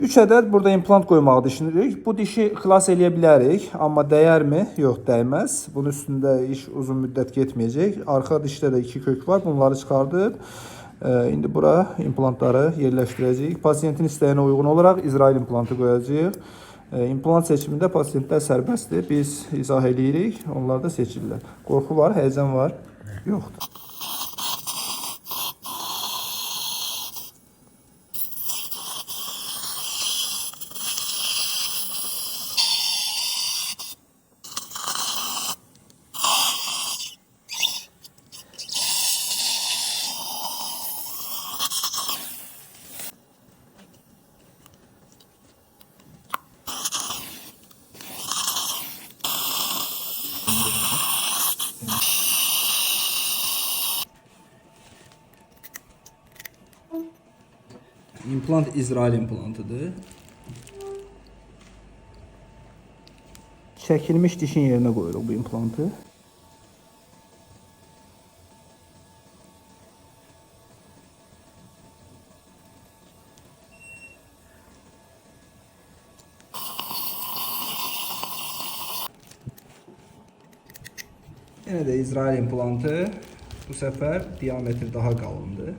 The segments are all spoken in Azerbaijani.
3 ədəd burada implant qoymağı düşünürük. Bu dişi xilas eləyə bilərik, amma dəyərmi? Yox, dəyməz. Bunun üstündə iş uzun müddət getməyəcək. Arxa dişdə də 2 kök var. Bunları çıxardıb indi bura implantları yerləşdirəcəyik. Pasiyentin istəyinə uyğun olaraq İsrail implantı qoyacağıq. İmplant seçimində pasiyentlər sərbəstdir. Biz izah eləyirik, onlar da seçirlər. Qorxu var, həyəcan var? Yoxdur. İmplant İsrail implantıdır. Çəkilmiş dişin yerinə qoyuruq bu implantı. Yine de İsrail implantı. Bu sefer diametri daha qalındır.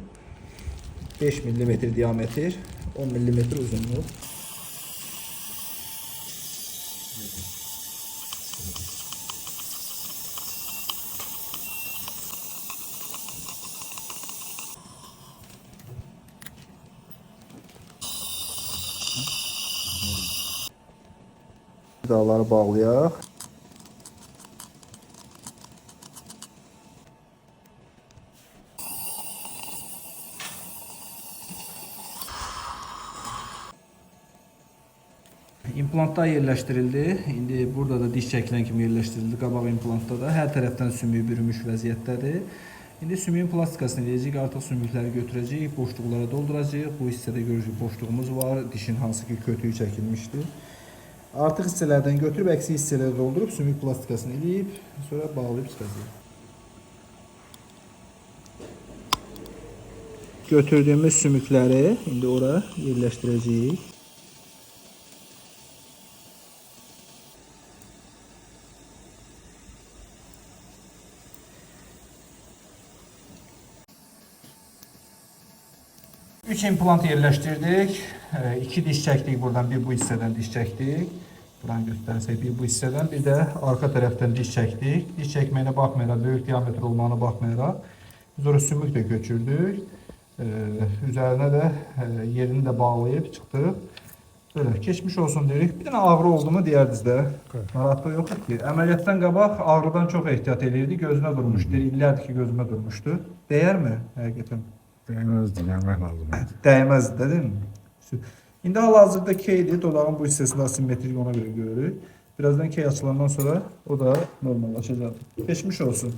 5 mm diametr, 10 mm uzunluq. Dağları bağlayaq. İmplantlar yerləşdirildi. İndi burada da diş çəkilən kimi yerləşdirildi. Qabaq implantda da hər tərəfdən sümük bürümüş vəziyyətdədir. İndi sümüyün plastikasını eləyəcəyik. Artıq sümükləri götürəcəyik, boşluqlara dolduracağıq. Bu hissədə görürük boşluğumuz var. Dişin hansı ki kötüyü çəkilmişdir. Artıq hissələrdən götürüb əksi hissələri doldurub sümük plastikasını eləyib, sonra bağlayıb çıxacağıq. Götürdüyümüz sümükləri indi ora yerləşdirəcəyik. Üç implant yerləşdirdik. 2 diş çəkdik buradan, bir bu hissədən diş çəkdik. Buranı göstərsək, bir bu hissədən, bir də arxa tərəfdən diş çəkdik. Diş çəkməyinə baxmayaraq, böyük diametr olmağına baxmayaraq, biz oraya sümük də köçürdük. Üzərinə də yerini də bağlayıb çıxdıq. Böyle keçmiş olsun deyirik. Bir dənə ağrı oldu mu deyərdiniz də. Narahatlıq yoxdur ki. Əməliyyatdan qabaq ağrıdan çox ehtiyat edirdi. Gözünə durmuşdu. İllərdir ki gözümə durmuşdu. Dəyərmi həqiqətən? Değmezdi, değmek lazım. Dəyməzdi də, değil mi? İndi hal-hazırda K'dir. Dodağın bu hissəsində asimetrik, ona görə görürük. Birazdan K açılandan sonra o da normallaşacaq. Keçmiş olsun.